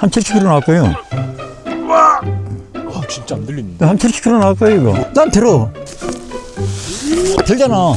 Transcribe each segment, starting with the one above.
한 70km 나갈 거예요. 아 진짜 안 들리는데. 한 70km 나갈 거예요 이거. 난 들어. 들잖아.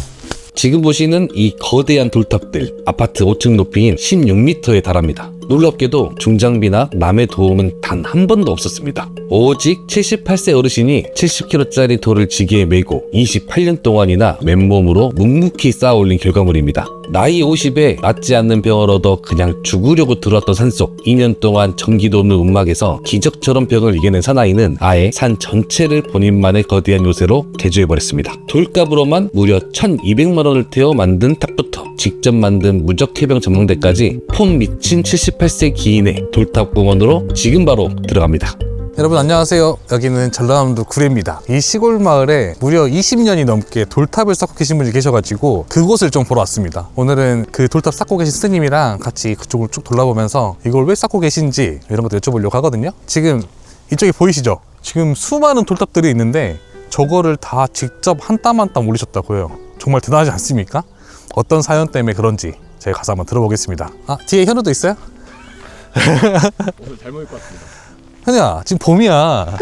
지금 보시는 이 거대한 돌탑들, 아파트 5층 높이인 16m에 달합니다. 놀랍게도 중장비나 남의 도움은 단 한 번도 없었습니다. 오직 78세 어르신이 70kg짜리 돌을 지게에 메고 28년 동안이나 맨몸으로 묵묵히 쌓아 올린 결과물입니다. 나이 50에 낫지 않는 병을 얻어 그냥 죽으려고 들어왔던 산속, 2년 동안 전기도 없는 움막에서 기적처럼 병을 이겨낸 사나이는 아예 산 전체를 본인만의 거대한 요새로 개조해버렸습니다. 돌값으로만 무려 1200만 원을 태워 만든 탑부터 직접 만든 무적 해병 전망대까지 폼 미친 78세 기인의 돌탑공원으로 지금 바로 들어갑니다. 여러분 안녕하세요. 여기는 전라남도 구례입니다. 이 시골 마을에 무려 20년이 넘게 돌탑을 쌓고 계신 분이 계셔가지고 그곳을 좀 보러 왔습니다. 오늘은 그 돌탑 쌓고 계신 스님이랑 같이 그쪽을 쭉 돌아보면서 이걸 왜 쌓고 계신지 이런 것도 여쭤보려고 하거든요. 지금 이쪽에 보이시죠? 지금 수많은 돌탑들이 있는데 저거를 다 직접 한 땀 한 땀 올리셨다고요. 정말 대단하지 않습니까? 어떤 사연 때문에 그런지 제가 가서 한번 들어보겠습니다. 아, 뒤에 현우도 있어요? 오늘 잘 먹을 것 같습니다. 현우야, 지금 봄이야.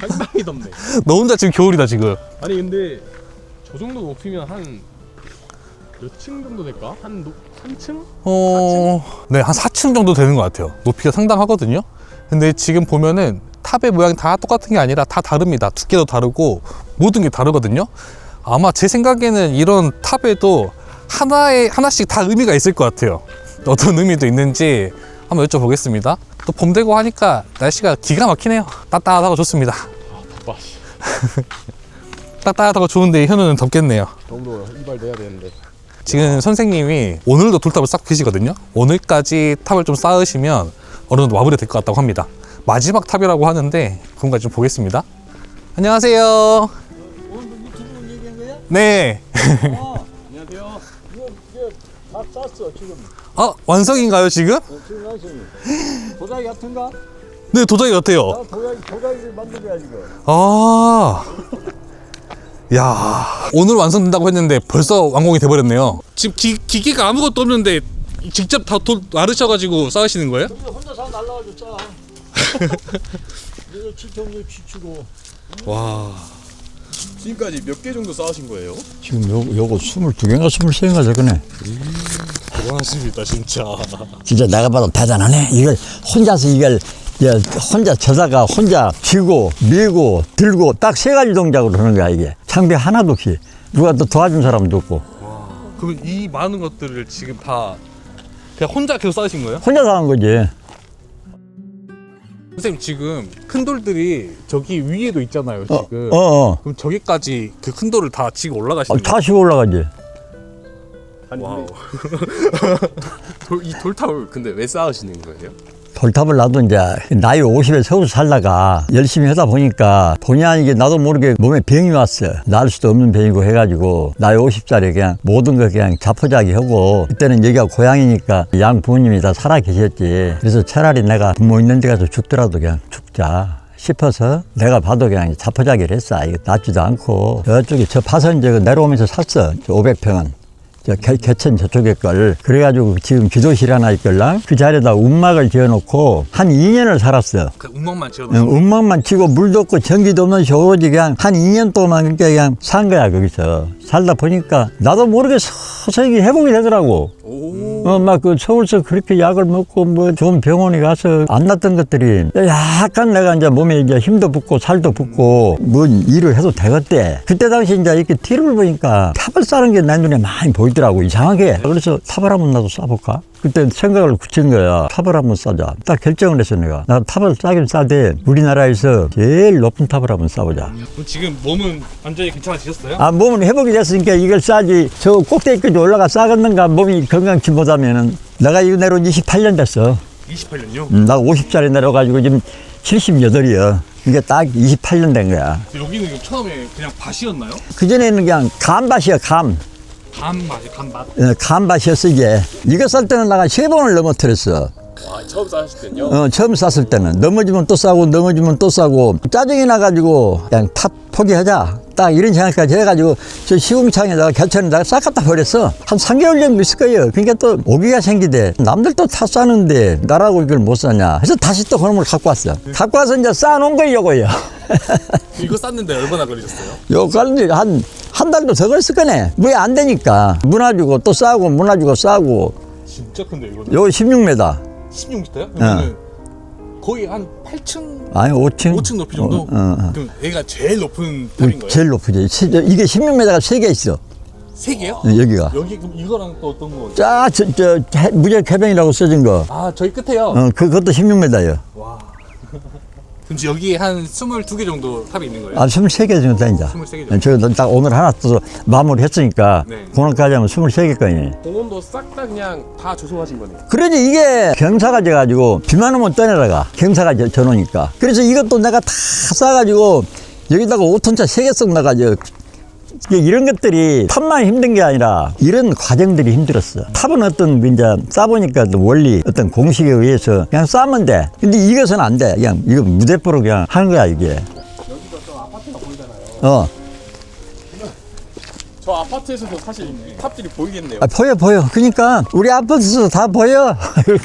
상당히 덥네. 너 혼자 지금 겨울이다 지금. 아니 근데 저 정도 높이면 한 몇 층 정도 될까? 한 3층? 네, 한 4층 정도 되는 것 같아요. 높이가 상당하거든요. 근데 지금 보면은 탑의 모양이 다 똑같은 게 아니라 다 다릅니다. 두께도 다르고 모든 게 다르거든요. 아마 제 생각에는 이런 탑에도 하나씩 다 의미가 있을 것 같아요. 어떤 의미도 있는지 한번 여쭤보겠습니다. 또 봄 되고 하니까 날씨가 기가 막히네요. 따뜻하고 좋습니다. 아 덥다. 따뜻하고 좋은데 현우는 덥겠네요. 너무 이발 내야 되는데. 지금 선생님이 오늘도 돌탑을 쌓고 계시거든요. 오늘까지 탑을 좀 쌓으시면 어느 정도 마무리가 될 것 같다고 합니다. 마지막 탑이라고 하는데 그건가 좀 보겠습니다. 안녕하세요. 오늘 유튜브 얘기한 거야? 네. 안녕하세요. 이거 다 쌌어 지금. 완성인가요 지금? 지금 완성이. 도자기 같은가? 네, 도자기 같아요. 도자기를 만들어야 지금. 야, 오늘 완성된다고 했는데 벌써 완공이 돼버렸네요. 지금 기계가 아무것도 없는데 직접 다 돌 나르셔가지고 쌓으시는 거예요? 혼자 다 날라가지고 싸. 이거 지청도 지치고. 와. 지금까지 몇 개 정도 쌓으신 거예요? 지금 요거 22개인가 23개인가 저거네. 대단하십니다 진짜. 진짜 내가 봐도 대단하네. 이걸 혼자서 혼자 저다가 혼자 쥐고 밀고 들고 딱 3가지 동작으로 하는 거야 이게. 장비 하나도 없이. 누가 또 도와준 사람도 없고. 그럼 이 많은 것들을 지금 다 그냥 혼자 계속 쌓으신 거예요? 혼자서 하는 거지. 선생님 지금 큰 돌들이 저기 위에도 있잖아요 지금. 그럼 저기까지 그 큰 돌을 다 지고 올라가시는 거예요? 다시 올라가지. 아니 와우. 이 돌탑을 근데 왜 쌓으시는 거예요? 돌탑을 나도 이제 나이 50에 서울서 살다가 열심히 하다 보니까 본의 아니게 나도 모르게 몸에 병이 왔어. 나을 수도 없는 병이고 해가지고 나이 50살에 그냥 모든 걸 그냥 자포자기 하고, 그때는 여기가 고향이니까 양 부모님이 다 살아 계셨지. 그래서 차라리 내가 부모 있는 데 가서 죽더라도 그냥 죽자 싶어서 내가 봐도 그냥 자포자기를 했어. 이거 낫지도 않고. 저쪽에 저 파선 저거 내려오면서 샀어. 500평은. 개천 저쪽에 걸. 그래가지고 지금 기도실 하나 있걸랑 그 자리에다 움막을 지어놓고 한 2년을 살았어. 그 운명만 지어놓은 움막만 치고 물도 없고 전기도 없는 오로지 그냥 한 2년 동안 그냥 산 거야 거기서. 살다 보니까 나도 모르게 서서히 회복이 되더라고. 막 그 서울서 그렇게 약을 먹고 뭐 좋은 병원에 가서 안 났던 것들이 약간 내가 이제 몸에 이제 힘도 붙고 살도 붙고 뭐 일을 해도 되겠대. 그때 당시 이제 이렇게 뒤를 보니까 탑을 쌓는 게 내 눈에 많이 보이더라고 이상하게. 그래서 탑을 한번 나도 쌓아볼까? 그때 생각을 굳힌 거야. 탑을 한번 쌓자. 딱 결정을 했어 내가. 나 탑을 쌓긴 싸되 우리나라에서 제일 높은 탑을 한번 쌓아보자. 그럼 지금 몸은 완전히 괜찮아지셨어요? 몸은 회복이 됐으니까 이걸 싸지. 저 꼭대기까지 올라가 싸겠는가. 몸이 건강치 못하면은. 내가 이거 내려온 28년 됐어. 28년요? 나 50살에 내려가지고 지금 78이야. 이게 딱 28년 된 거야. 여기는 처음에 그냥 밭이었나요? 그전에는 그냥 감밭이야, 감. 감밭이 감밭. 감밭이었어, 이게. 이거 쌀 때는 내가 3번을 넘어뜨렸어. 처음 쌓으실 때요? 처음 쌌을 때는 넘어지면 또 싸고 넘어지면 또 싸고 짜증이 나가지고 그냥 탑 포기하자 딱 이런 생각까지 해가지고 저 시궁창에다가 개천에다가 싹 갖다 버렸어. 한 3개월 정도 있을 거예요. 그러니까 또 오기가 생기대. 남들도 다 싸는데 나라고 이걸 못 싸냐. 그래서 다시 또 그놈을 갖고 왔어. 갖고 와서 이제 쌓아놓은 거예요, 요거요. 이거 쌌는데 얼마나 걸리셨어요? 요 관리 한 달도 더 걸렸을 거네. 뭐 안 되니까 무너지고 또 싸고 무너지고 싸고. 진짜 큰데 이거는? 요 16m. 16m요? 이거는 거의 한 8층? 아니 5층. 5층 높이 정도? 그럼 얘가 제일 높은 탑인 거예요? 제일 높으죠. 이게 16m가 3개 있어. 3개요? 여기가. 여기 그럼 이거랑 또 어떤 거? 무적 해병이라고 써진 거. 아 저희 끝에요? 그것도 16m예요. 와. 그럼 여기에 한 22개 정도 탑이 있는 거예요? 23개 정도 된다. 23개 정도. 저거 딱 오늘 하나 또 마무리 했으니까, 네. 그날까지 하면 23개 거니. 공원도 싹 다 그냥 다 조성하신 거네요. 그러지, 이게 경사가 져가지고, 비만 오면 떠내려가. 경사가 져놓으니까. 그래서 이것도 내가 다 싸가지고, 여기다가 5톤차 3개 썩 나가지고, 이런 것들이 탑만 힘든 게 아니라 이런 과정들이 힘들었어. 탑은 어떤 이제 싸보니까 또 원리 어떤 공식에 의해서 그냥 싸면 돼. 근데 이것은 안 돼. 그냥 이거 무대포로 그냥 하는 거야 이게. 여기가 또 아파트가 보이잖아요. 저 아파트에서도 사실 탑들이 보이겠네요. 보여. 그러니까 우리 아파트에서 다 보여.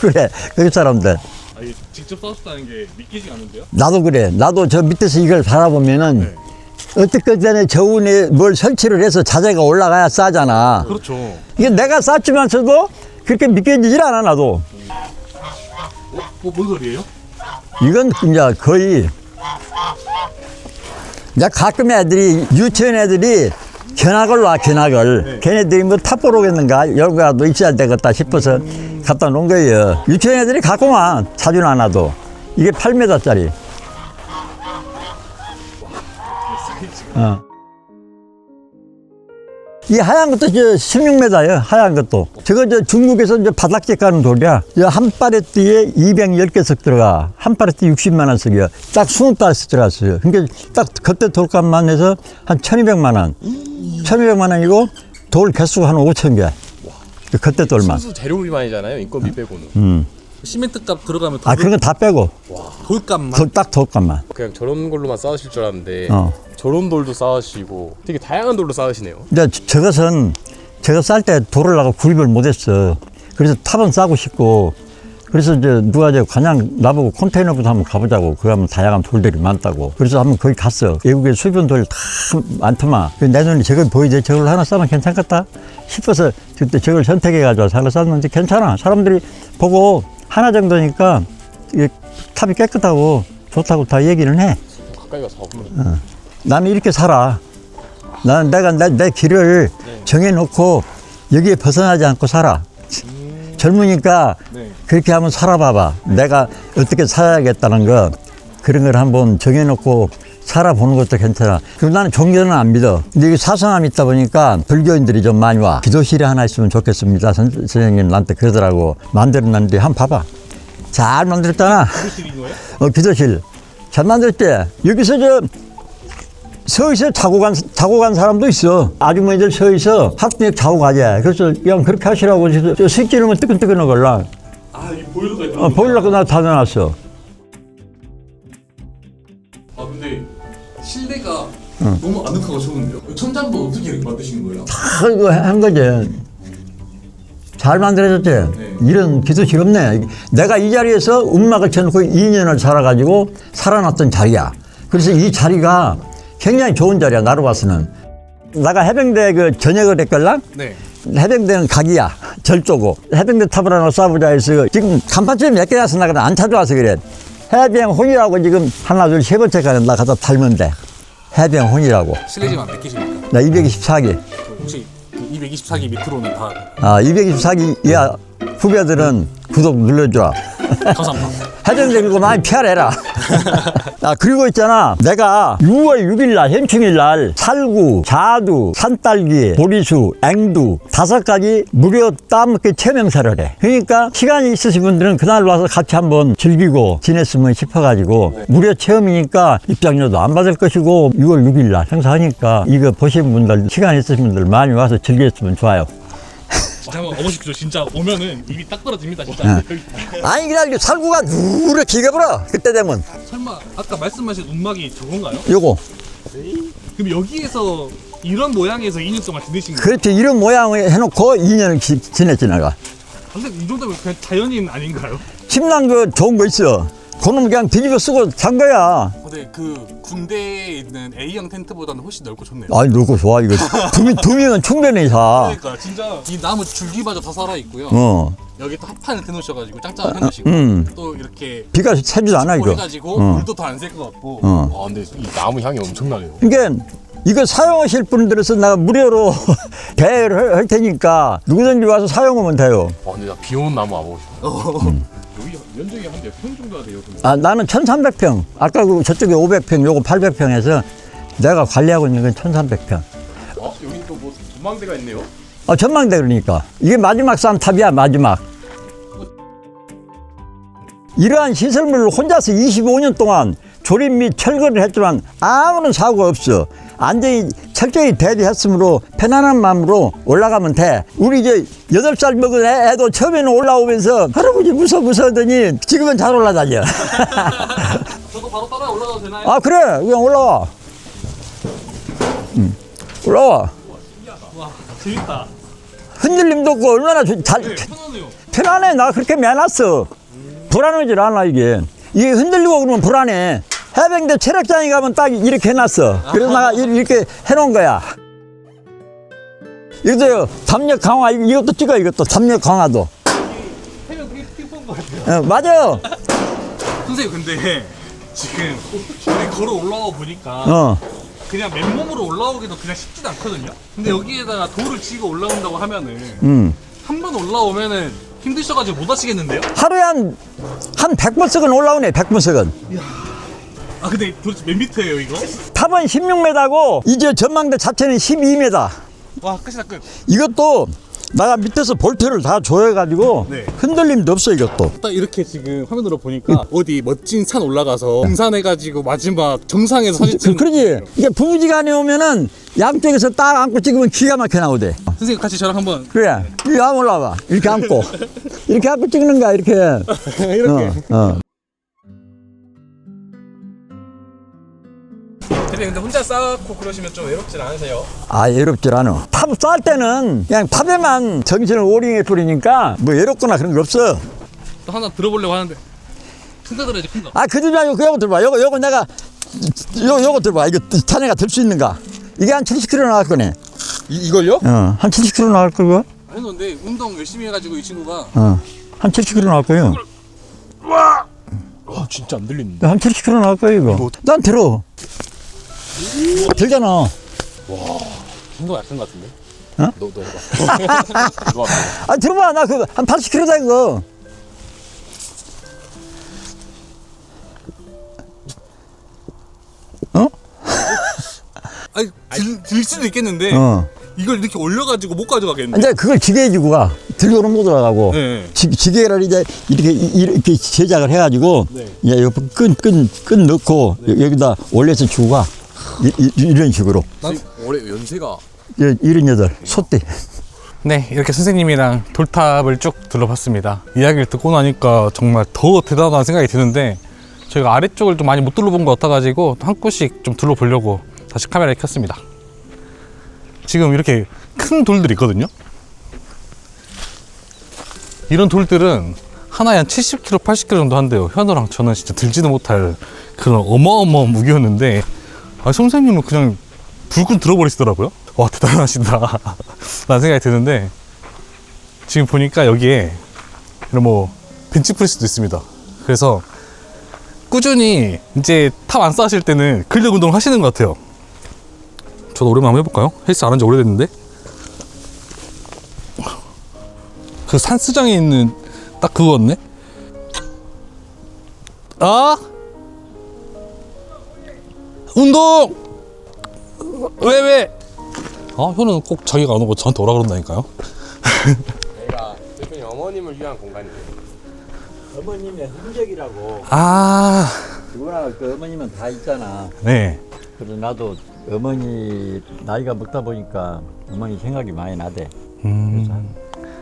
그래. 그 사람들. 아, 이게 직접 싸우셨다는 게 믿기지가 않는데요? 나도 그래. 나도 저 밑에서 이걸 바라보면은 네. 어떻게 전에 저운에 뭘 설치를 해서 자재가 올라가야 싸잖아. 그렇죠. 이게 내가 쌌지만서도 그렇게 믿겨지질 않아 나도. 뭔 소리예요? 이건 이제 거의 이제 가끔 애들이 유치원 애들이 견학을 와 견학을 걔네들이 뭐 탑 보러 오겠는가 여기라도 있어야 되겠다 싶어서 갖다 놓은 거예요. 유치원 애들이 갖고 와 자주는 안 와도. 이게 8m짜리. 이 하얀 것도 저 16m예요. 하얀 것도. 저거 저 중국에서 이제 바닥재 까는 돌이야. 한 파레띠에 210개씩 들어가. 한 파레띠 60만 원씩이야. 딱 20파레씩 들어갔어요. 그러니까 딱 그때 돌값만 해서 한 1,200만 원. 1,200만 원이고 돌 개수가 한 5,000개. 그때 돌만. 순수 재료비만이잖아요. 인건비 빼고는. 시멘트 값 들어가면 그런 건 다 빼고. 돌값만? 딱 돌값만. 그냥 저런 걸로만 쌓으실 줄 알았는데 저런 돌도 쌓으시고 되게 다양한 돌로 쌓으시네요. 근데 저것은 제가 쌀 때 돌을 나가 구입을 못했어. 그래서 탑은 싸고 싶고 그래서 이제 누가 이제 그냥 나보고 컨테이너부터 한번 가보자고. 그거 하면 다양한 돌들이 많다고. 그래서 한번 거기 갔어. 외국에 수입은 돌 다 많더만. 내 눈에 저걸 보이지? 저걸 하나 싸면 괜찮겠다 싶어서 그때 저걸 선택해가지고 하나 쌌는데 괜찮아. 사람들이 보고 하나 정도니까 탑이 깨끗하고 좋다고 다 얘기를 해. 가까이 가서 봐보면. 나는 이렇게 살아. 나는 내가 내 길을 정해놓고 여기에 벗어나지 않고 살아. 젊으니까 그렇게 한번 살아봐봐. 내가 어떻게 살아야겠다는 거 그런 걸 한번 정해놓고 살아보는 것도 괜찮아. 그리고 나는 종교는 안 믿어. 근데 이게 사성함이 있다 보니까 불교인들이 좀 많이 와. 기도실에 하나 있으면 좋겠습니다. 선생님 나한테 그러더라고. 만들어놨는데 한번 봐봐. 잘 만들었잖아. 기도실인 거예요? 기도실. 잘 만들었지. 여기서 서있어 자고 간 사람도 있어. 아주머니들 서있어 학교에 자고 가재. 그래서 그냥 그렇게 하시라고 저 습기름은 뜨끈뜨끈한 걸라. 이 보일러가 있다. 보일러가 나 다 넣어놨어. 근데 실내가 너무 아늑하고 좋은데요? 천장도 어떻게 이렇게 만드시는 거예요? 다 이거 한 거지. 잘 만들어졌지. 이런 기도실 없네. 내가 이 자리에서 음악을 쳐놓고 2년을 살아가지고 살아났던 자리야. 그래서 이 자리가 굉장히 좋은 자리야. 나로 봐서는. 내가 해병대 그 전역을 했걸랑? 네. 해병대는 각이야. 절조고. 해병대 탑을 하나 쏴보자 해서 지금 간판집이 몇 개 와서 나가 안 찾아와서 그래. 해병훈이라고 지금 하나 둘 세 번째까지 나 갖다 달면 돼. 해병훈이라고. 실례지만 몇 개십니까? 나 224기. 혹시 그 224기 밑으로는 다 224기 이하 후배들은 구독 눌러줘. 감사합니다. 해병대 그거 많이 피하래라. 그리고 있잖아. 내가 6월 6일 날, 현충일 날, 살구, 자두, 산딸기, 보리수, 앵두 5가지 무료 따먹기 체험행사를 해. 그러니까 시간이 있으신 분들은 그날 와서 같이 한번 즐기고 지냈으면 싶어가지고 무료 체험이니까 입장료도 안 받을 것이고 6월 6일 날 행사하니까 이거 보신 분들, 시간 있으신 분들 많이 와서 즐겼으면 좋아요. 한번 와보십시오. 진짜 오면은 입이 딱 떨어집니다. 진짜. 아니 그냥 이렇게 살구가 누렇게 익어버려 그때 되면. 설마 아까 말씀하신 운막이 저건가요? 요거 그럼 여기에서 이런 모양에서 2년 동안 지내신 거예요? 그렇지 이런 모양을 해놓고 2년을 지냈지 내가. 근데 이 정도면 그냥 자연인 아닌가요? 침낭 그 좋은 거 있어. 그놈 그냥 뒤집어 쓰고 잔 거야. 근데 그 군대에 있는 A형 텐트보다는 훨씬 넓고 좋네요. 아니 넓고 좋아 이거. 두 명은 충분히 사. 그러니까 진짜 이 나무 줄기마저 다 살아 있고요. 어. 여기 또 합판을 대놓으셔가지고 짱짱을 해놓으시고 또 이렇게 비가 새지도 않아 이거. 해가지고 물도 더 안 셀 것 같고. 아 근데 이 나무 향이 엄청나네요. 그러니까 이거 사용하실 분들에서 내가 무료로 대여를 할 테니까 누구든지 와서 사용하면 돼요. 아 근데 나 비 오는 나무 와보고 싶어. 여기 면적이 한 몇 평 정도가 돼요? 그럼? 아 나는 1300평. 아까 그 저쪽에 500평 요거 800평에서 내가 관리하고 있는 건 1300평. 여기 또 뭐 전망대가 있네요. 전망대 그러니까 이게 마지막 산탑이야 마지막. 이러한 시설물을 혼자서 25년 동안 조립 및 철거를 했지만 아무런 사고가 없어. 안전히 철저히 대비했으므로 편안한 마음으로 올라가면 돼. 우리 이제 8살 먹은 애도 처음에는 올라오면서 할아버지 무서워 하더니 지금은 잘 올라다녀. 저도 바로 따라 올라가도 되나요? 아 그래 그냥 올라와. 올라와. 와 재밌다. 흔들림도 없고 얼마나 잘 편하네요. 편안해. 나 그렇게 매놨어. 불안하질 않아 이게 흔들리고 그러면 불안해. 해병대 체력장에 가면 딱 이렇게 해놨어. 그래서 내가 이렇게 해놓은 거야. 이것도 담력 강화 이것도 찍어. 이것도 담력 강화도. 해면 되게 피곤한 것 같아요. 맞아요. 선생님 근데 지금 우리 걸어 올라와 보니까 그냥 맨몸으로 올라오기도 그냥 쉽지도 않거든요. 근데 여기에다가 돌을 치고 올라온다고 하면은 한 번 올라오면은 힘드셔가지고 못 하시겠는데요? 하루에 한 100번씩은 올라오네. 100번씩은. 아 근데 도대체 몇 미터예요 이거? 탑은 16m고 이제 전망대 자체는 12m. 와 끝이다 끝. 이것도 내가 밑에서 볼트를 다 조여가지고 네. 흔들림도 없어 이것도. 딱 이렇게 지금 화면으로 보니까 어디 멋진 산 올라가서 등산해가지고 마지막 정상에서 사진 찍는 그러지. 이게 부부지간에 오면은 양쪽에서 딱 안고 찍으면 기가 막혀 나오대. 선생님 같이 저랑 한번 그래. 이리 한번 올라와. 이렇게 안고. 이렇게 안고 찍는 거야, 이렇게. 이렇게 어. 근데 혼자 쌓고 그러시면 좀 외롭진 않으세요? 아, 외롭질 않아. 탑 쌓을 때는 그냥 탑에만 정신을 오링해 뿌리니까 뭐 외롭거나 그런 거 없어. 또 하나 들어보려고 하는데 큰 거 들어야지 큰 거. 아, 그 집 말고 요거 들어봐. 요거 내가, 요거 들어봐. 이거 자네가 들 수 있는가? 이게 한 70kg 나갈 거네. 이걸요? 한 70kg 나갈 거고. 아니 근데 운동 열심히 해가지고 이 친구가 한 70kg 나갈 거요. 와 진짜 안 들리는데. 한 70kg 나갈 거야, 이거. 난 들어. 들잖아. 힘도 약한 것 같은데? 어? 너 해봐. 너 해봐. 아, 들어봐. 나 그거 한 80kg다, 이거. 어? 아니 들 수도 있겠는데 이걸 이렇게 올려가지고 못 가져가겠는데. 이제 그걸 기계에 주고 가. 들고는 못 들어가고. 네. 기계를 이제 이렇게 제작을 해가지고, 이제 옆에 끈 넣고, 여기다 올려서 주고 가. 이런 식으로. 올해 연세가 78, 소띠. 네, 이렇게 선생님이랑 돌탑을 쭉 둘러봤습니다. 이야기를 듣고 나니까 정말 더 대단하다는 생각이 드는데 저희가 아래쪽을 좀 많이 못 둘러본 것 같아가지고 한 곳씩 좀 둘러보려고 다시 카메라를 켰습니다. 지금 이렇게 큰 돌들이 있거든요. 이런 돌들은 하나에 한 70kg, 80kg 정도 한대요. 현우랑 저는 진짜 들지도 못할 그런 어마어마한 무게였는데 선생님은 그냥 불끈 들어버리시더라고요. 와, 대단하시다 라는 생각이 드는데 지금 보니까 여기에 이런 뭐 벤치프레스도 있습니다. 그래서 꾸준히 이제 탑 안 쌓으실 때는 근력 운동을 하시는 것 같아요. 저도 오랜만에 한번 해볼까요? 헬스 안 한 지 오래됐는데 그 산수장에 있는 딱 그거였네. 운동! 왜? 현우는 꼭 자기가 안 오고 저한테 오라 그런다니까요. 저희가 대표님 어머님을 위한 공간이에요. 어머님의 흔적이라고. 그거나 그 어머님은 다 있잖아. 네. 그래서 나도 어머니 나이가 먹다 보니까 어머니 생각이 많이 나대. 음. 그래서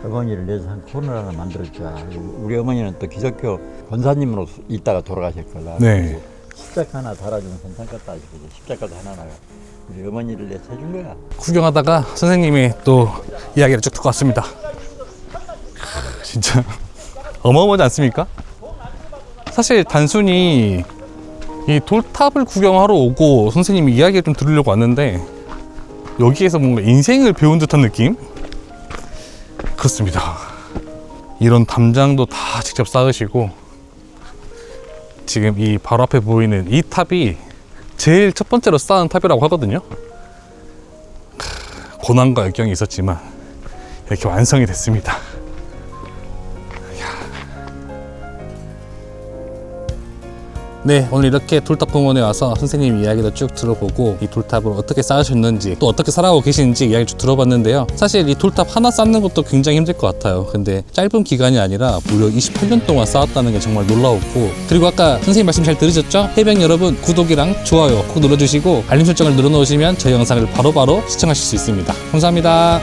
어머니를 내서 한 코너를 하나 만들었자. 우리 어머니는 또 기독교 권사님으로 있다가 돌아가셨거든. 네. 십자가 하나 달아주면 괜찮겠다 싶어서 십자가도 하나 나가. 우리 어머니를 내서 해준 거야. 구경하다가 선생님이 또 이야기를 쭉 듣고 왔습니다. 진짜 어마어마하지 않습니까? 사실 단순히 이 돌탑을 구경하러 오고 선생님이 이야기를 좀 들으려고 왔는데 여기에서 뭔가 인생을 배운 듯한 느낌? 그렇습니다. 이런 담장도 다 직접 쌓으시고 지금 이 바로 앞에 보이는 이 탑이 제일 첫 번째로 쌓은 탑이라고 하거든요. 고난과 역경이 있었지만 이렇게 완성이 됐습니다. 네, 오늘 이렇게 돌탑공원에 와서 선생님 이야기도 쭉 들어보고 이 돌탑을 어떻게 쌓으셨는지 또 어떻게 살아가고 계시는지 이야기 쭉 들어봤는데요. 사실 이 돌탑 하나 쌓는 것도 굉장히 힘들 것 같아요. 근데 짧은 기간이 아니라 무려 28년 동안 쌓았다는 게 정말 놀라웠고, 그리고 아까 선생님 말씀 잘 들으셨죠? 해병 여러분, 구독이랑 좋아요 꼭 눌러주시고 알림 설정을 눌러놓으시면 저희 영상을 바로바로 시청하실 수 있습니다. 감사합니다.